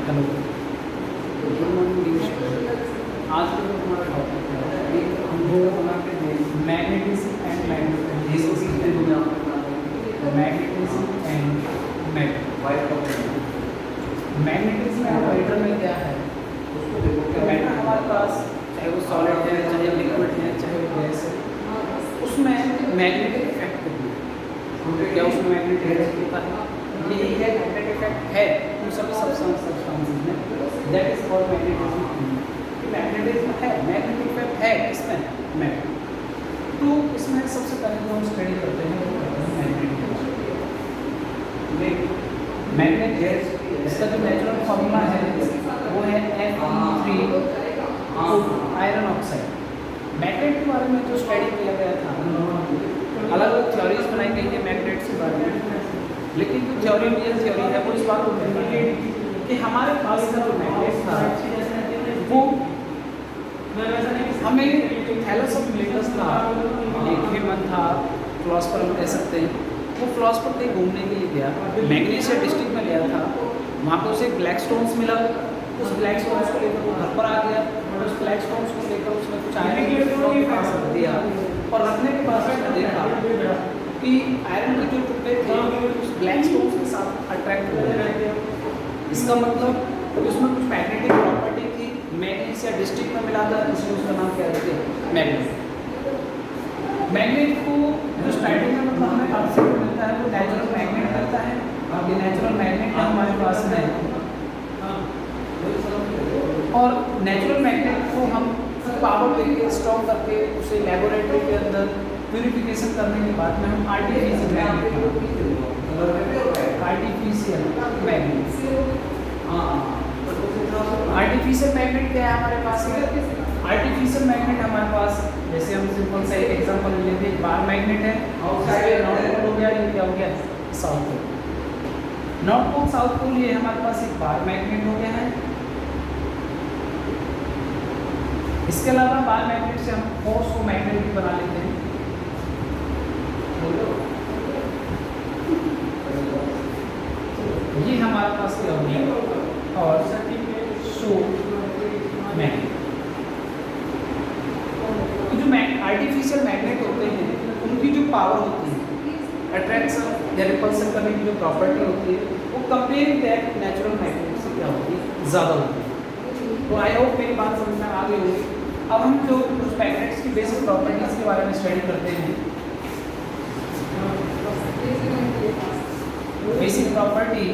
Hello, good morning dear student. आज का जो हमारा टॉपिक है एक हम लोग बनाते हैं magnetism and magnetism and magnetism and वाइटर में क्या है। मैटर हमारे पास चाहे वो सॉलिड है, चाहे लिक्विड है, चाहे वो गैस है, उसमें मैग्नेटिक इफेक्ट क्या उसमें मैग्नेटिक इफेक्ट होता है। यही है मैग्नेटिक इफेक्ट है उन सभी सब्सटेंसेस में, that is called magnetism. Magnetism है, मैग्नेटिक इफेक्ट है इसमें मैग्नेट। तो इसमें सबसे पहले जो हम स्टडी करते हैं वो करते हैं मैग्नेट गैस। इसका जो नेचुरल फॉर्मूला है वो है Fe3 आयरन ऑक्साइड। मैग्नेट के बारे में जो स्टडी किया गया था, अलग अलग थ्योरीज बनाई गई है मैग्नेट्स के बारे में, लेकिन जो थ्योरी है वो इस बात को कहती है कि हमारे पास का जो मैग्नेट था वो हमें जो थैलस ऑफ मिलेटस था, एक ह्यूमन था, फिलोसफर हम कह सकते हैं, वो फिलोसफर कहीं घूमने के लिए गया, मैग्नीशिया डिस्ट्रिक्ट में गया था। वहाँ पे उसे ब्लैक स्टोन्स मिला, उस ब्लैक स्टोन्स को लेकर वो घर पर आ गया और उस ब्लैक स्टोन्स को लेकर उसने कुछ आयरन के रख दिया और रखने के बाद उसने देखा कि आयरन के जो टुकड़े थे उस ब्लैक स्टोन्स के साथ अट्रैक्ट हो गए। इसका मतलब उसमें कुछ मैग्नेटिक प्रॉपर्टी थी, मैग्नीशिया डिस्ट्रिक्ट में मिला था, इसलिए उसका नाम क्या रखते हैं मैग्नेट। मैग्नेट को जो स्टार्टिंग में मतलब हमें अर्थ से मिलता है वो नेचुरल मैग्नेट मिलता है। अब ये नेचुरल मैग्नेट हमारे पास है और नेचुरल मैग्नेट को हम पावर देके स्ट्रॉन्ग करके उसे लेबोरेटरी के अंदर प्यूरिफिकेशन करने के बाद में हम आर्टिफिशियल मैग्नेट क्या है हमारे पास में। आर्टिफिशियल मैग्नेट हमारे पास, जैसे हम सिंपल सा एक एग्जांपल ले लेते हैं, बार मैग्नेट है, नॉर्थ पोल हो गया, ये क्या हो गया south pole. North pole south pole ये हमारे पास एक बार मैग्नेट हो गया है। इसके अलावा बार मैग्नेट से हम फोर्स को मैग्नेट भी बना लेते हैं। ये हमारे पास क्या हो गया और सो मैग्नेट। तो जो आर्टिफिशियल मैग्नेट होते हैं उनकी जो पावर होती है अट्रैक्शन या रिपल्सन करने की जो प्रॉपर्टी होती है वो कंपेयर दैट नेचुरल मैग्नेट से क्या होती है, ज़्यादा होती है। तो आई होप मेरी बात समझ में आ गई होगी। अब हम जो कुछ मैग्नेट्स की बेसिक प्रॉपर्टीज के बारे में स्टडी करते हैं। Basic property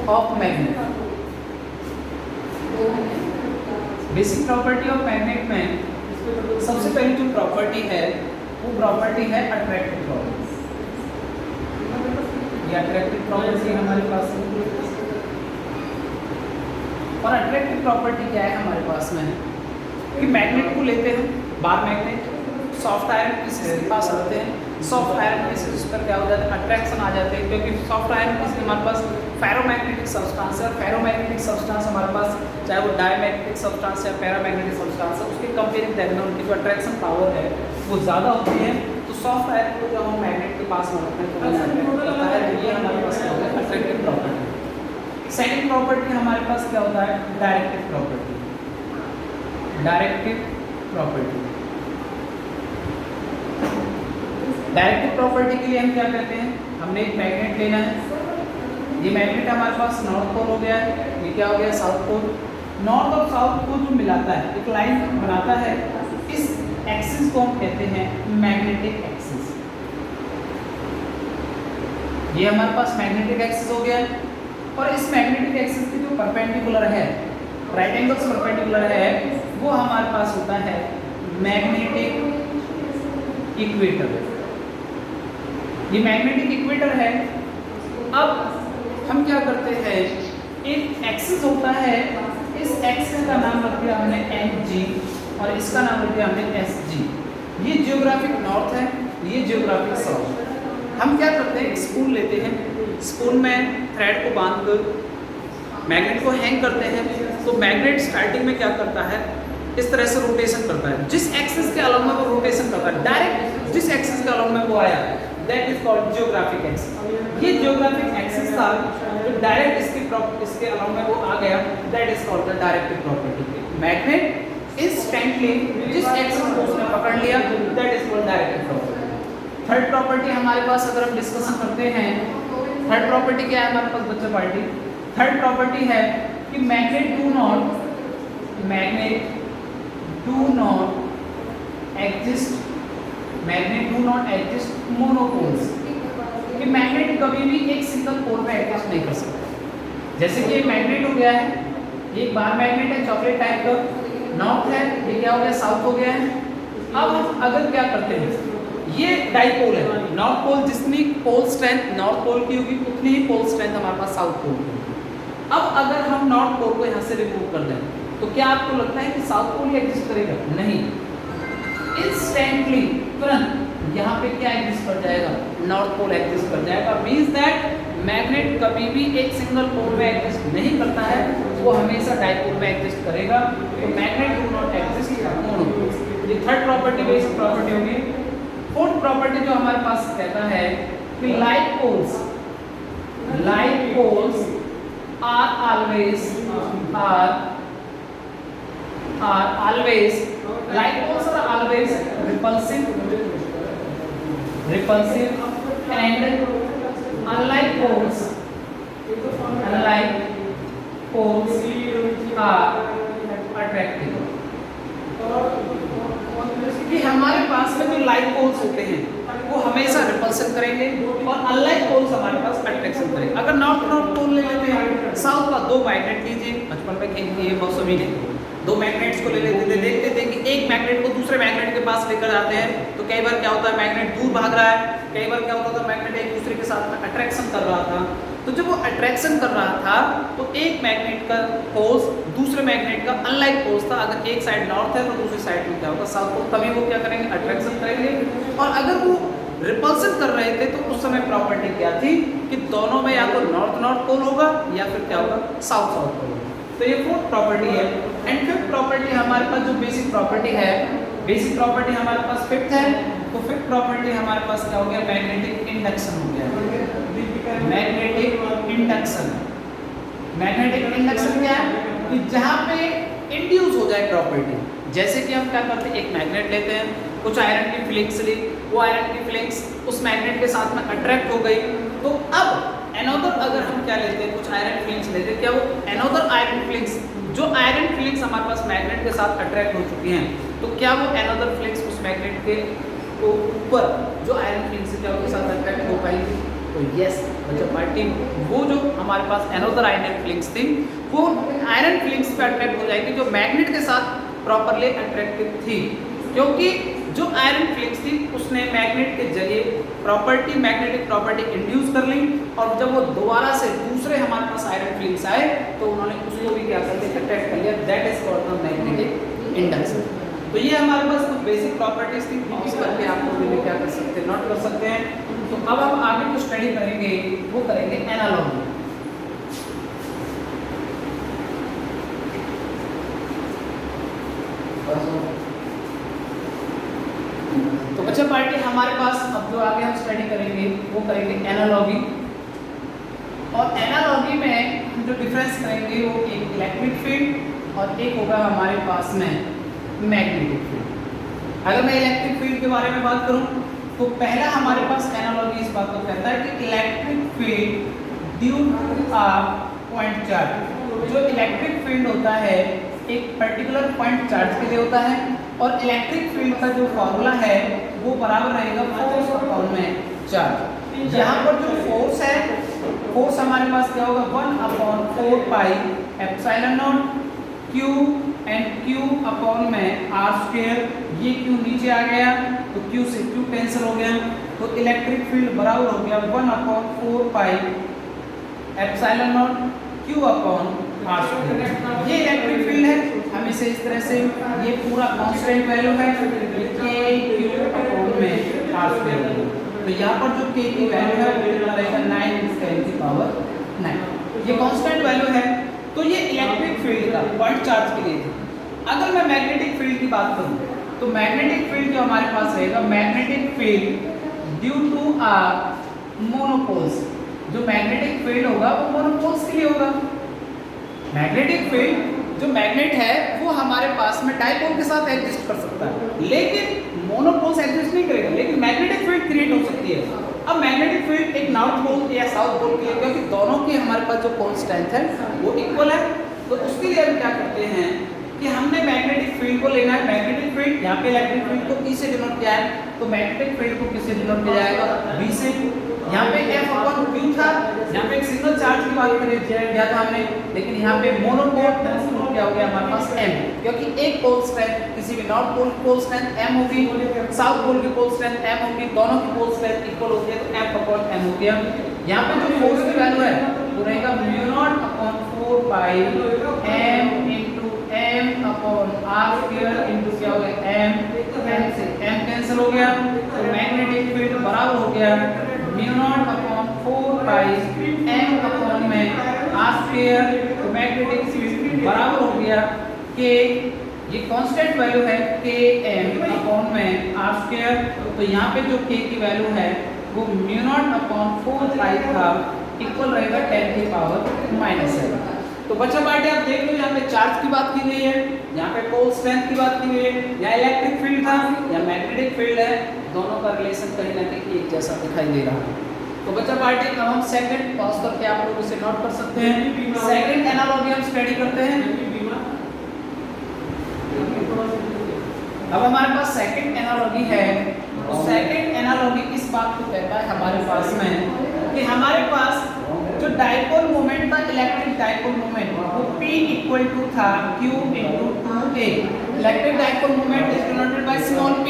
of magnet. Basic property of magnet में सबसे पहली जो प्रॉपर्टी है वो प्रॉपर्टी है अट्रैक्टिव प्रॉपर्टी। ये अट्रैक्टिव प्रॉपर्टी हमारे पास है। और अट्रैक्टिव प्रॉपर्टी क्या है हमारे पास में कि मैग्नेट को लेते हैं, bar magnet soft iron pieces के पास रखते हैं, सॉफ्ट आयरन पीसेस पर क्या हो जाता है अट्रैक्शन आ जाते हैं, क्योंकि सॉफ्ट आयरन पीसेस हमारे पास फेरोमैग्नेटिक सब्सटेंस है। फेरोमैग्नेटिक सब्सटेंस हमारे पास चाहे वो डायमैग्नेटिक सब्सटेंस या पैरामैग्नेटिक सब्सटेंस है, उसके कंपेयरिंग देखना उनकी जो अट्रैक्शन पावर है वो ज़्यादा होती है। तो सॉफ्ट आयरन को जब हम मैग्नेट के पास में रखते हैं तो ये हमारे पास क्या होता है अट्रैक्टिव प्रॉपर्टी। सेकेंड प्रॉपर्टी हमारे पास क्या होता है डायरेक्टिव प्रॉपर्टी। डायरेक्टिव प्रॉपर्टी के लिए हम क्या कहते हैं, हमने एक मैग्नेट लेना है। ये मैग्नेट हमारे पास नॉर्थ पोल हो गया है, ये क्या हो गया साउथ पोल। नॉर्थ और साउथ को जो मिलाता है, एक लाइन बनाता है, इस एक्सिस को हम कहते हैं मैग्नेटिक एक्सिस। ये हमारे पास मैग्नेटिक एक्सिस हो गया है और इस मैग्नेटिक एक्सिस की जो परपेंडिकुलर है, राइट एंगल से परपेंडिकुलर है, वो हमारे पास होता है मैग्नेटिक इक्वेटर। ये मैग्नेटिक इक्वेटर है। अब हम क्या करते हैं, एक एक्सिस होता है, इस एक्सिस का नाम रख दिया हमने NG और इसका नाम रख दिया हमने SG। ये जियोग्राफिक नॉर्थ है, ये जियोग्राफिक साउथ। हम क्या करते हैं, स्पून लेते हैं, स्पून में थ्रेड को बांध कर मैग्नेट को हैंग करते हैं। तो मैग्नेट स्टार्टिंग में क्या करता है, इस तरह से रोटेशन करता है। जिस एक्सिस के अलावा वो रोटेशन करता है, डायरेक्ट जिस एक्सिस के अलावा में वो आया that is called geographic axis. ये जियोग्राफिक एक्सिस था जो डायरेक्ट इसके अलाउ में वो आ गया, that is called the directive property. Magnet instantly जिस एक्सिस को उसने पकड़ लिया, that is called directive property. Third property हमारे पास अगर हम डिस्कशन करते हैं, थर्ड प्रॉपर्टी क्या है हमारे पास बच्चा पार्टी? थर्ड प्रॉपर्टी है कि magnet do not exist monopoles, कि मैग्नेट कभी भी एक सिंगल पोल में एग्जिस्ट नहीं कर सकता। जैसे कि एक मैग्नेट हो गया है, ये एक बार मैग्नेट है चॉकलेट टाइप का, नॉर्थ है, ये क्या हो गया साउथ हो गया है। अब हम अगर क्या करते हैं, ये डाइपोल है, नॉर्थ पोल जितनी पोल स्ट्रेंथ नॉर्थ पोल की होगी उतनी ही पोल स्ट्रेंथ हमारे पास साउथ पोल की होगी। अब अगर हम नॉर्थ पोल को यहाँ से रिमूव कर दें तो क्या आपको लगता है कि साउथ पोल ही एग्जिस्ट करेगा? नहीं, इंस्टेंटली तुरंत यहाँ पे क्या एग्जिस्ट कर जाएगा? नॉर्थ पोल एग्जिस्ट कर जाएगा। मींस दैट मैग्नेट कभी भी एक सिंगल पोल में एग्जिस्ट नहीं करता है, वो हमेशा डाइपोल में एग्जिस्ट करेगा। तो magnet do not exist monopole, ये थर्ड प्रॉपर्टी बेसिक प्रॉपर्टी होगी। फोर्थ प्रॉपर्टी जो हमारे पास कहता है कि like poles are always repulsive and unlike poles are attractive। कि हमारे पास में जो लाइक पोल्स होते हैं वो हमेशा रिपल्सन करेंगे और अनलाइक पोल्स हमारे पास अट्रैक्शन करेंगे। अगर नॉर्थ पोल ले लेते हैं, साउथ का दो मैग्नेट लीजिए, बचपन में खेल किए बहुत सभी ने, दो मैग्नेट्स को ले लेते थे, देखते थे कि एक मैग्नेट को दूसरे मैग्नेट के पास लेकर जाते हैं तो कई बार क्या होता है मैग्नेट दूर भाग रहा है, कई बार क्या होता था मैग्नेट एक दूसरे के साथ में अट्रैक्शन कर रहा था। तो जब वो अट्रैक्शन कर रहा था तो एक मैग्नेट का पोल्स दूसरे मैग्नेट का अनलाइक पोल्स था। अगर एक साइड नॉर्थ है तो दूसरी साइड में क्या होगा साउथ पोल, तभी वो क्या करेंगे अट्रैक्शन करेंगे। और अगर वो रिपल्सन कर रहे थे तो उस समय प्रॉपर्टी क्या थी कि दोनों में या तो नॉर्थ पोल होगा या फिर क्या होगा साउथ पोल होगा। तो ये फोर्थ प्रॉपर्टी है। एंड फिफ्थ प्रॉपर्टी हमारे पास जो बेसिक प्रॉपर्टी है, बेसिक प्रॉपर्टी हमारे पास फिफ्थ है। तो फिफ्थ प्रॉपर्टी हमारे पास क्या हो गया? मैग्नेटिक इंडक्शन हो गया। मैग्नेटिक इंडक्शन, मैग्नेटिक इंडक्शन क्या है कि जहाँ पे इंड्यूस हो जाए प्रॉपर्टी। जैसे कि हम क्या करते हैं, एक मैग्नेट लेते हैं, कुछ आयरन की फ्लिंक्स ली, वो आयरन की फ्लिंक्स उस मैग्नेट के साथ में अट्रैक्ट हो गई। तो अब एनोदर अगर हम क्या लेते हैं, कुछ आयरन फ्लिंक्स लेते हैं, क्या वो एनोदर आयरन फ्लिंक्स, जो आयरन फ्लिंक्स हमारे पास मैग्नेट के साथ अट्रैक्ट हो चुकी हैं, तो क्या वो एनोदर फ्लिंक्स उस मैग्नेट के ऊपर जो आयरन फ्लिंक्स है क्या उसके साथ अट्रैक्ट हो पाएगी? तो यस बच्चा पार्टी, वो जो हमारे पास एनोदर आयरन फ्लिंक्स थी वो आयरन फ्लिंक्स पे अट्रैक्ट हो जाएगी जो मैग्नेट के साथ प्रॉपरली अट्रैक्टिव थी, क्योंकि जो आयरन फ्लिंक्स थी उसने मैग्नेट के जरिए प्रॉपर्टी, मैग्नेटिक प्रॉपर्टी इंड्यूस कर ली। और जब वो दोबारा से दूसरे हमारे पास आयरन फ्लिंक्स आए तो उन्होंने उसको भी क्या कर लिया, अट्रैक्ट कर लिया। That is called the magnetic induction. तो ये हमारे पास कुछ बेसिक प्रॉपर्टीज थी, यूज करके आप लोग भी क्या कर सकते हैं, नोट कर सकते हैं। तो अब हम आगे जो स्टडी करेंगे वो करेंगे एनालॉजी। तो बच्चा पार्टी हमारे पास अब जो आगे हम स्टडी करेंगे वो करेंगे एनालॉजी। और एनालॉजी में हम जो डिफरेंस करेंगे वो एक इलेक्ट्रिक फील्ड और एक होगा हमारे पास में मैग्नेटिक फील्ड। अगर मैं इलेक्ट्रिक फील्ड के बारे में बात करूं तो पहला हमारे पास एनालॉजी इस बात को कहता है कि electric field due to a point charge. जो इलेक्ट्रिक फील्ड होता है एक पर्टिकुलर पॉइंट चार्ज के लिए होता है और इलेक्ट्रिक फील्ड का जो फॉर्मूला है वो बराबर रहेगा फोर्स अपॉन में चार्ज। यहाँ पर जो फोर्स है, फोर्स हमारे पास क्या होगा 1/4 pi epsilon not Q and Q upon में R स्क्वायर। ये Q नीचे आ गया तो Q से Q कैंसिल हो गया, तो इलेक्ट्रिक फील्ड बराबर हो गया 1/4 pi epsilon not Q upon R square. ये इलेक्ट्रिक फील्ड है, हम इसे इस तरह से, ये पूरा कांस्टेंट वैल्यू है K Q अपॉन में R स्क्वायर। तो यहाँ पर जो K की वैल्यू है वो कितना रहेगा 9 ये कांस्टेंट वैल्यू है। तो ये इलेक्ट्रिक फील्ड का पॉइंट चार्ज के लिए था। अगर मैं मैग्नेटिक फील्ड की बात करूं तो मैग्नेटिक फील्ड जो हमारे पास रहेगा, magnetic field due to monopoles. जो मैग्नेटिक फील्ड होगा वो मोनोपोल्स के लिए होगा। मैग्नेटिक फील्ड जो मैग्नेट है वो हमारे पास में डाइपोल के साथ एग्जिस्ट कर सकता है, लेकिन मोनोपोल्स एग्जिस्ट नहीं करेगा, लेकिन मैग्नेटिक फील्ड क्रिएट हो सकती है। अब मैग्नेटिक फील्ड एक नॉर्थ पोल या साउथ पोल के लिए, क्योंकि दोनों के हमारे पास जो पोल स्ट्रेंथ है वो इक्वल है, तो उसके लिए हम क्या करते हैं कि हमने मैग्नेटिक फील्ड को लेना है। मैग्नेटिक फील्ड यहाँ पे इलेक्ट्रिक फील्ड को E से डिनोट किया है, तो मैग्नेटिक फील्ड को किससे डिनोट किया जाएगा? B से। यहाँ पे F/Q था, यहाँ पे एक सिंगल चार्ज की बात किया था हमने, लेकिन यहाँ पे मोनोपोल क्या हो गया हमारे पास M, क्योंकि एक पोल स्ट्रेंथ किसी भी north pole pole strength M होगी, साउथ पोल की पोल स्ट्रेंथ M होगी, दोनों की पोल स्ट्रेंथ इक्वल होती है, तो F/M हो गया। यहाँ पे जो फोर्स की वैल्यू है वो रहेगा μ0/4 पाई M into M/R² into क्या हो गया M से M कैंसिल हो गया, तो मैग्नेटिक फील्ड बराबर हो गया μ0/4 पाई M में R², तो मैग्नेटिक फील्ड बराबर हो गया K, ये कांस्टेंट वैल्यू है Km में R², तो यहाँ पे जो K की वैल्यू है वो μ0/4 पाई था, इक्वल रहेगा 10⁻⁻⁷। तो बच्चा पार्टी आप देख लो, यहाँ पे चार्ज की बात की गई है, यहाँ पे पोल स्ट्रेंथ की बात की गई है, या इलेक्ट्रिक फील्ड था या मैग्नेटिक फील्ड है, दोनों का रिलेशन कहीं ना कहीं एक जैसा दिखाई दे रहा है। तो बच्चा पार्टी अब हम सेकंड पॉज करके आप लोग इसे नोट कर सकते हैं। सेकंड एनालॉजी हम स्टडी करते हैं। अब हमारे पास सेकंड एनालॉजी है, तो सेकंड एनालॉजी इस बात को कहता है हमारे पास में कि हमारे पास जो डाइपोल मोमेंट था, इलेक्ट्रिक डाइपोल मोमेंट, वो P इक्वल टू था Q into 2A। Electric dipole moment is denoted by small p।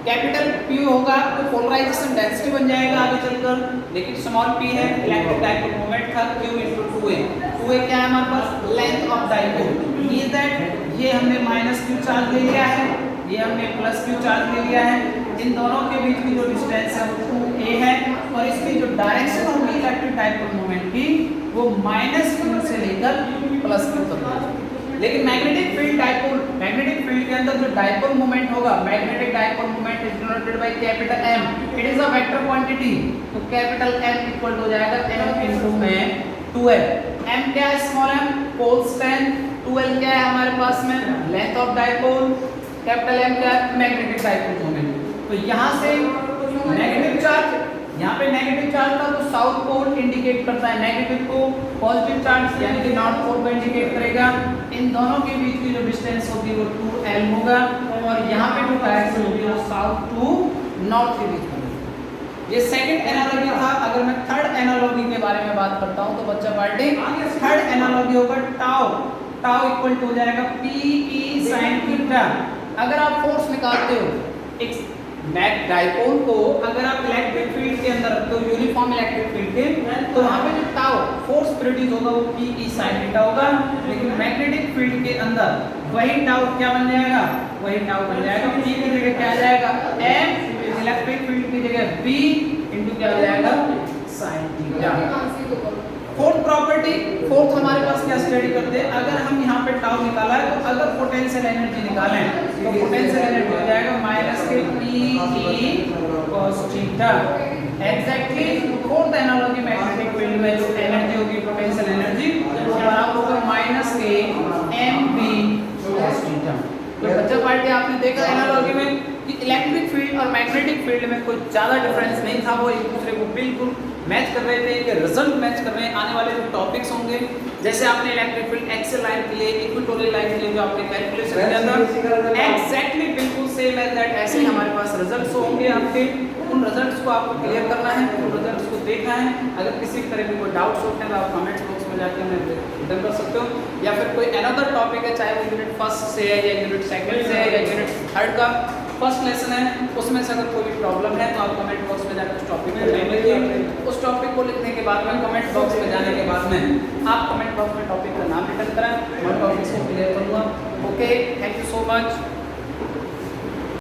Capital P होगा तो पोलराइजेशन डेंसिटी बन जाएगा आगे चलकर, लेकिन स्मॉल p है, इलेक्ट्रिक डाइपोल मोमेंट था Q into 2A। 2A क्या है हमारे पास? Length of dipole. Means that ये हमने -q चार्ज ले लिया है, ये हमने +q चार्ज ले लिया है, इन दोनों के बीच की जो डिस्टेंस है वो 2a है, और इसकी जो डायरेक्शन होगी इलेक्ट्रिक डाइपोल मोमेंट की वो -q से लेकर +q तक होगी। लेकिन magnetic field dipole, magnetic field के अंदर जो डाइपोल मोमेंट होगा, magnetic dipole moment is denoted by capital M। It is a vector quantity, तो कैपिटल M इक्वल हो जाएगा M into में 2L। M क्या है? Small m pole strength, 2L क्या है हमारे पास में? Length of dipole, capital M क्या है? Magnetic dipole moment. तो यहाँ से नेगेटिव चार्ज, यहाँ पे नेगेटिव चार्ज था तो साउथ पोल इंडिकेट करता है नेगेटिव को, पॉजिटिव चार्ज यानी कि नॉर्थ पोल को इंडिकेट करेगा। इन दोनों के बीच की जो डिस्टेंस होगी वो 2L होगा, और यहाँ पे जो डायरेक्शन होगी वो साउथ टू नॉर्थ के बीच में। ये सेकंड एनालॉजी था। अगर मैं थर्ड एनालॉजी के बारे में बात करता हूँ तो बच्चा पार्टी थर्ड एनालॉजी होगा टाउ। टाउ इक्वल टू हो जाएगा PE sin थीटा। अगर आप फोर्स निकालते हो एक मैग डाइपोल को, अगर आप इलेक्ट्रिक फील्ड के अंदर रखते हो, यूनिफॉर्म इलेक्ट्रिक फील्ड के, तो वहाँ पे जो टाउ फोर्स प्रोड्यूस होगा वो PE sin थीटा होगा। लेकिन मैग्नेटिक फील्ड के अंदर वही टाउ क्या बन जाएगा? वही टाउ बन जाएगा, P की जगह क्या आ जाएगा? M, इलेक्ट्रिक फील्ड की जगह B इंटू क्या हो जाएगा? sin theta. Fourth property, fourth हमारे पास क्या स्टडी करते हैं? अगर हम यहाँ पे टाउ निकाला है तो अगर पोटेंशियल एनर्जी निकालें तो पोटेंशियल एनर्जी हो जाएगा -PE cos theta. Exactly fourth analogy magnetic field में जो एनर्जी होगी पोटेंशियल एनर्जी वो बराबर होगा -KMB cos थीटा। तो बच्चा पार्टी आपने देखा एनालॉजी में कि इलेक्ट्रिक फील्ड और मैग्नेटिक फील्ड में कोई ज़्यादा डिफरेंस नहीं था, वो एक दूसरे को बिल्कुल मैच कर रहे थे, कि रिजल्ट मैच कर रहे हैं। आने वाले जो टॉपिक्स होंगे, जैसे आपने इलेक्ट्रिक फील्ड एक्सियल लाइन के लिए, इक्वेटोरियल लाइन के लिए जो आपने कैलकुलेशन किया था, एग्जैक्टली बिल्कुल सेम एज दैट ऐसे ही हमारे पास रिजल्ट्स होंगे आपके। उन रिजल्ट्स को आपको क्लियर करना है, उन रिजल्ट्स को देखना है। अगर किसी तरह के कोई डाउट्स होते हैं तो आप कमेंट बॉक्स में जाके हमें रिटर्न कर सकते हो, या फिर कोई अनदर टॉपिक है, चाहे वो यूनिट फर्स्ट से है या यूनिट सेकंड से है या यूनिट थर्ड का फर्स्ट लेसन है, उसमें से अगर कोई प्रॉब्लम है तो आप कमेंट बॉक्स में जाकर उस टॉपिक को लिख लीजिए। उस टॉपिक को लिखने के बाद में कमेंट बॉक्स में जाने के बाद में आप कमेंट बॉक्स में टॉपिक का नाम रिटर्न करें, मैं टॉपिक्स को क्लियर करूँगा। Okay, thank you so much.